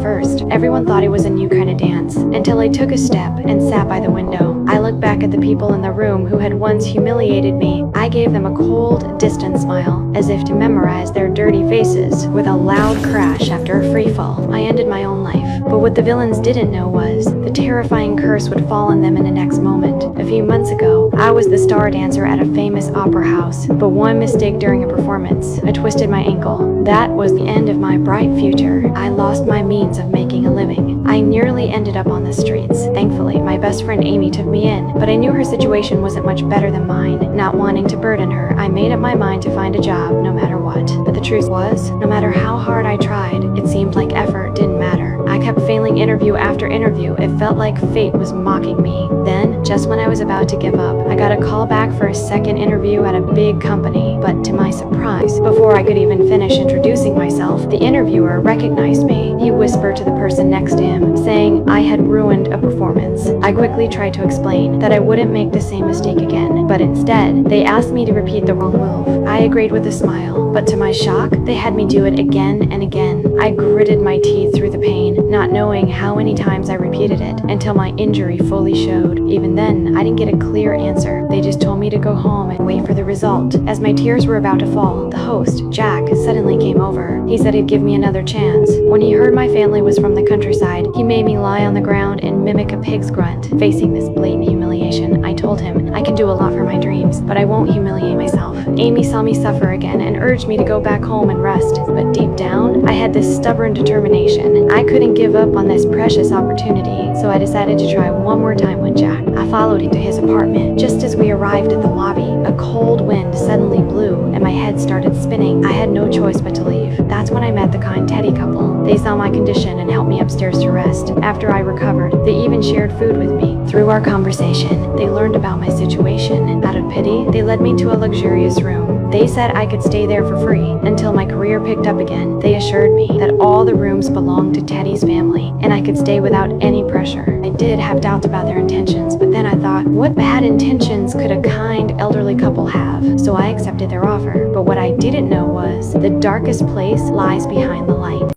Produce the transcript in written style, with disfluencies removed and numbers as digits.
first. Everyone thought it was a new kind of dance, until I took a step and sat by the window. I looked back at the people in the room who had once humiliated me. I gave them a cold, distant smile, as if to memorize their dirty faces. With a loud crash after a free fall, I ended my own life. But what the villains didn't know was the terrifying curse would fall on them in the next moment. A few months ago, I was the star dancer at a famous opera house, but one mistake during a performance, I twisted my ankle. That was the end of my bright future. I lost my means of making a living. I nearly ended up on the streets. Thankfully, my best friend Amy took me in, but I knew her situation wasn't much better than mine. Not wanting to burden her, I made up my mind to find a job no matter what. But the truth was, no matter how hard I tried, it seemed like effort didn't matter. I kept failing interview after interview. It felt like fate was mocking me. Then, just when I was about to give up, I got a call back for a second interview at a big company. But to my surprise, before I could even finish introducing myself, the interviewer recognized me. He whispered to the person next to him, saying I had ruined a performance. I quickly tried to explain that I wouldn't make the same mistake again, but instead, they asked me to repeat the wrong move. I agreed with a smile, but to my shock, they had me do it again and again. I gritted my teeth through the pain, not knowing how many times I repeated it, until my injury fully showed. Even then, I didn't get a clear answer. They just told me to go home and wait for the result. As my tears were about to fall, the host, Jack, suddenly came over. He said he'd give me another chance. When he heard my family was from the countryside, he made me lie on the ground and mimic a pig's grunt. Facing this blatant humiliation, I told him I can do a lot for my dreams, but I won't humiliate myself. Amy saw me suffer again and urged me to go back home and rest, but deep down, I had this stubborn determination. I couldn't give up on this precious opportunity, so I decided to try one more time with Jack. I followed him to his apartment. Just as we arrived at the lobby, a cold wind suddenly blew and my head started spinning. I had no choice but to leave. That's when I met the kind Teddy couple. They saw my condition and helped me upstairs to rest. After I recovered, they even shared food with me. Through our conversation, they learned about my situation. Out of pity, they led me to a luxurious room. They said I could stay there for free until my career picked up again. They assured me that all the rooms belonged to Teddy's family and I could stay without any pressure. I did have doubts about their intentions, but then I thought, what bad intentions could a kind elderly couple have? So I accepted their offer. But what I didn't know was the darkest place lies behind the light.